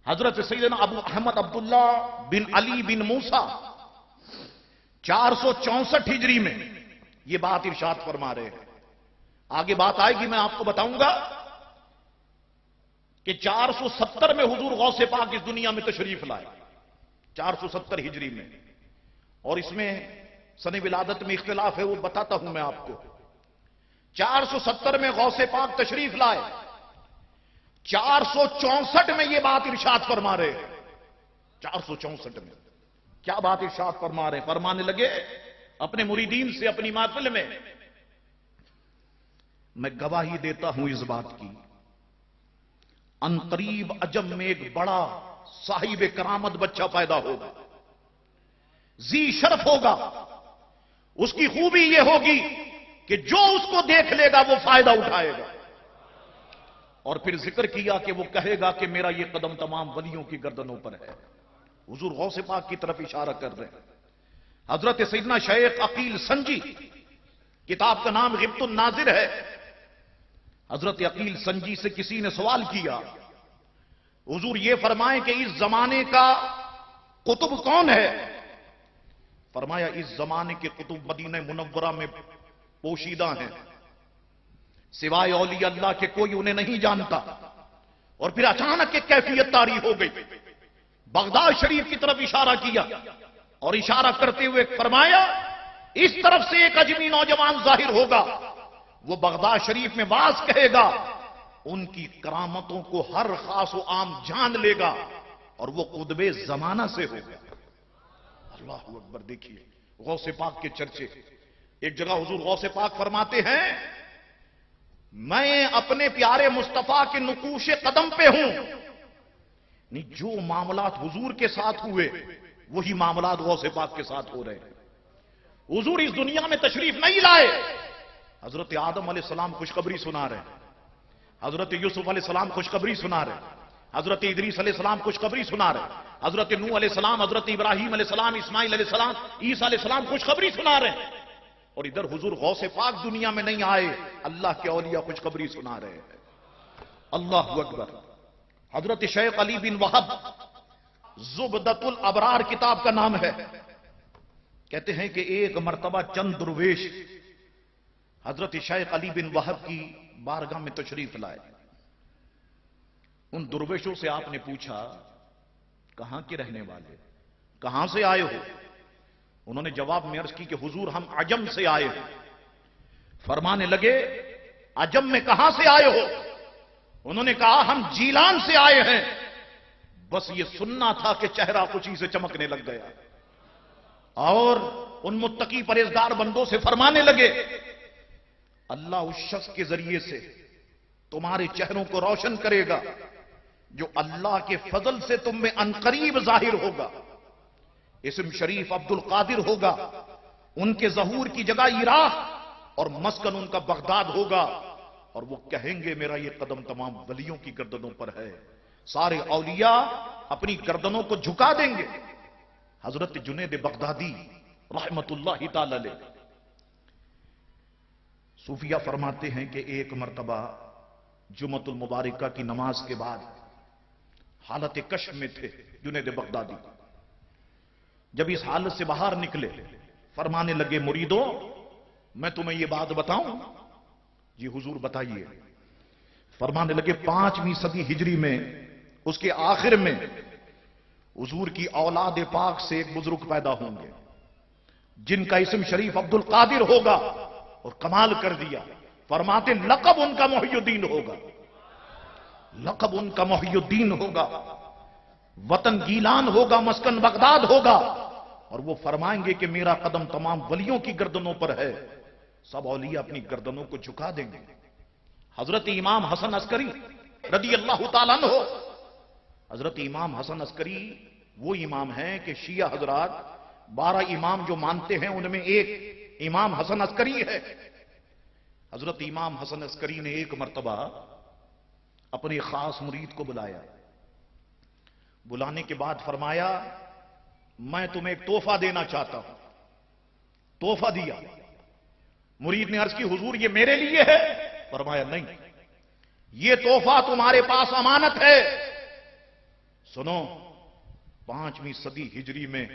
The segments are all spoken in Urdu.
حضرت سیدنا ابو احمد عبداللہ بن علی بن موسیٰ 464 ہجری میں یہ بات ارشاد فرما رہے ہیں. آگے بات آئے گی، میں آپ کو بتاؤں گا کہ 470 میں حضور غوث پاک اس دنیا میں تشریف لائے، 470 ہجری میں. اور اس میں سن ولادت میں اختلاف ہے، وہ بتاتا ہوں میں آپ کو. 470 میں غوث پاک تشریف لائے، 464 میں یہ بات ارشاد فرما رہے ہیں. 464 میں کیا بات ارشاد فرما رہے ہیں؟ فرمانے لگے اپنے مریدین سے اپنی محفل میں، میں گواہی دیتا ہوں اس بات کی، ان قریب عجم میں ایک بڑا صاحب کرامت بچہ پیدا ہوگا، ذی شرف ہوگا. اس کی خوبی یہ ہوگی کہ جو اس کو دیکھ لے گا وہ فائدہ اٹھائے گا. اور پھر ذکر کیا کہ وہ کہے گا کہ میرا یہ قدم تمام ولیوں کی گردنوں پر ہے. حضور غوث پاک کی طرف اشارہ کر رہے ہیں. حضرت سیدنا شیخ عقیل سنجی، کتاب کا نام غبط الناظر ہے. حضرت عقیل سنجی سے کسی نے سوال کیا، حضور یہ فرمائیں کہ اس زمانے کا قطب کون ہے؟ فرمایا اس زمانے کے قطب مدینہ منورہ میں پوشیدہ ہیں، سوائے اولیاء اللہ کے کوئی انہیں نہیں جانتا. اور پھر اچانک ایک کیفیت طاری ہو گئی، بغداد شریف کی طرف اشارہ کیا اور اشارہ کرتے ہوئے فرمایا اس طرف سے ایک اجمی نوجوان ظاہر ہوگا، وہ بغداد شریف میں واز کہے گا، ان کی کرامتوں کو ہر خاص و عام جان لے گا، اور وہ قطب زمانہ سے ہوگا. اللہ اکبر. دیکھیے غوث پاک کے چرچے. ایک جگہ حضور غوث پاک فرماتے ہیں میں اپنے پیارے مصطفیٰ کے نقوش قدم پہ ہوں. نہیں، جو معاملات حضور کے ساتھ ہوئے وہی معاملات غوث پاک کے ساتھ ہو رہے ہیں. حضور اس دنیا میں تشریف نہیں لائے، حضرت آدم علیہ السلام خوشخبری سنا رہے ہیں، حضرت یوسف علیہ السلام خوشخبری سنا رہے ہیں، حضرت ادریس علیہ السلام خوشخبری سنا رہے ہیں، حضرت نوح علیہ السلام، حضرت ابراہیم علیہ السلام، اسماعیل علیہ السلام، عیسیٰ علیہ السلام خوشخبری سنا رہے ہیں. اور ادھر حضور غوث پاک دنیا میں نہیں آئے، اللہ کے اولیاء خوشخبری سنا رہے ہیں. اللہ اکبر. حضرت شیخ علی بن وہب، زبدۃ الابرار کتاب کا نام ہے، کہتے ہیں کہ ایک مرتبہ چند درویش حضرت شیخ علی بن وہب کی بارگاہ میں تشریف لائے. ان درویشوں سے آپ نے پوچھا کہاں کے رہنے والے، کہاں سے آئے ہو؟ انہوں نے جواب میں عرض کی کہ حضور ہم عجم سے آئے ہیں. فرمانے لگے عجم میں کہاں سے آئے ہو؟ انہوں نے کہا ہم جیلان سے آئے ہیں. بس یہ سننا تھا کہ چہرہ خوشی سے چمکنے لگ گیا. اور ان متقی پرہیزگار بندوں سے فرمانے لگے اللہ اس شخص کے ذریعے سے تمہارے چہروں کو روشن کرے گا جو اللہ کے فضل سے تم میں عنقریب ظاہر ہوگا. اسم شریف عبد القادر ہوگا، ان کے ظہور کی جگہ عراق اور مسکن ان کا بغداد ہوگا. اور وہ کہیں گے میرا یہ قدم تمام ولیوں کی گردنوں پر ہے. سارے اولیاء اپنی گردنوں کو جھکا دیں گے. حضرت جنید بغدادی رحمت اللہ تعالی علیہ صوفیہ فرماتے ہیں کہ ایک مرتبہ جمعۃ المبارکہ کی نماز کے بعد حالت کشف میں تھے جنید بغدادی. جب اس حالت سے باہر نکلے فرمانے لگے مریدوں میں تمہیں یہ بات بتاؤں؟ جی حضور بتائیے. فرمانے لگے 5ویں صدی ہجری میں اس کے آخر میں حضور کی اولاد پاک سے ایک بزرگ پیدا ہوں گے جن کا اسم شریف عبد القادر ہوگا. اور کمال کر دیا، فرماتے لقب ان کا محی الدین ہوگا، لقب ان کا محی الدین ہوگا، وطن گیلان ہوگا، مسکن بغداد ہوگا. اور وہ فرمائیں گے کہ میرا قدم تمام ولیوں کی گردنوں پر ہے. سب اولیاء اپنی گردنوں کو جھکا دیں گے. حضرت امام حسن عسکری رضی اللہ تعالیٰ عنہ، حضرت امام حسن عسکری وہ امام ہیں کہ شیعہ حضرات 12 امام جو مانتے ہیں ان میں ایک امام حسن عسکری ہے. حضرت امام حسن عسکری نے ایک مرتبہ اپنے خاص مرید کو بلایا. بلانے کے بعد فرمایا میں تمہیں ایک تحفہ دینا چاہتا ہوں. تحفہ دیا. مرید نے عرض کی حضور یہ میرے لیے ہے؟ فرمایا نہیں، یہ تحفہ تمہارے پاس امانت ہے. سنو، 5ویں صدی ہجری میں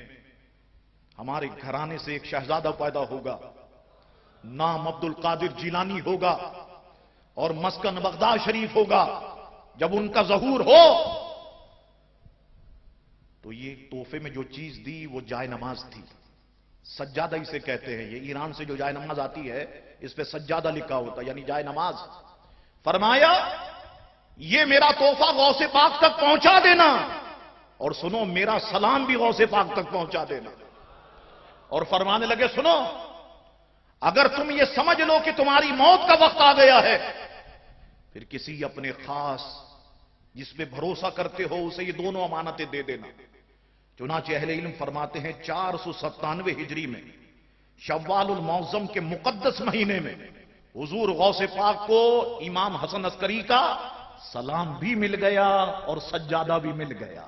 ہمارے گھرانے سے ایک شہزادہ پیدا ہوگا، نام عبد القادر جیلانی ہوگا اور مسکن بغداد شریف ہوگا۔ جب ان کا ظہور ہو تو یہ تحفے میں جو چیز دی وہ جائے نماز تھی، سجادہ اسے کہتے ہیں۔ یہ ایران سے جو جائے نماز آتی ہے اس پہ سجادہ لکھا ہوتا ہے، یعنی جائے نماز۔ فرمایا یہ میرا تحفہ غوث پاک تک پہنچا دینا، اور سنو میرا سلام بھی غوث پاک تک پہنچا دینا۔ اور فرمانے لگے سنو، اگر تم یہ سمجھ لو کہ تمہاری موت کا وقت آ گیا ہے، پھر کسی اپنے خاص جس پہ بھروسہ کرتے ہو اسے یہ دونوں امانتیں دے دینا۔ چنانچہ اہل علم فرماتے ہیں 497 ہجری میں شوال المعظم کے مقدس مہینے میں حضور غوث پاک کو امام حسن عسکری کا سلام بھی مل گیا اور سجادہ بھی مل گیا۔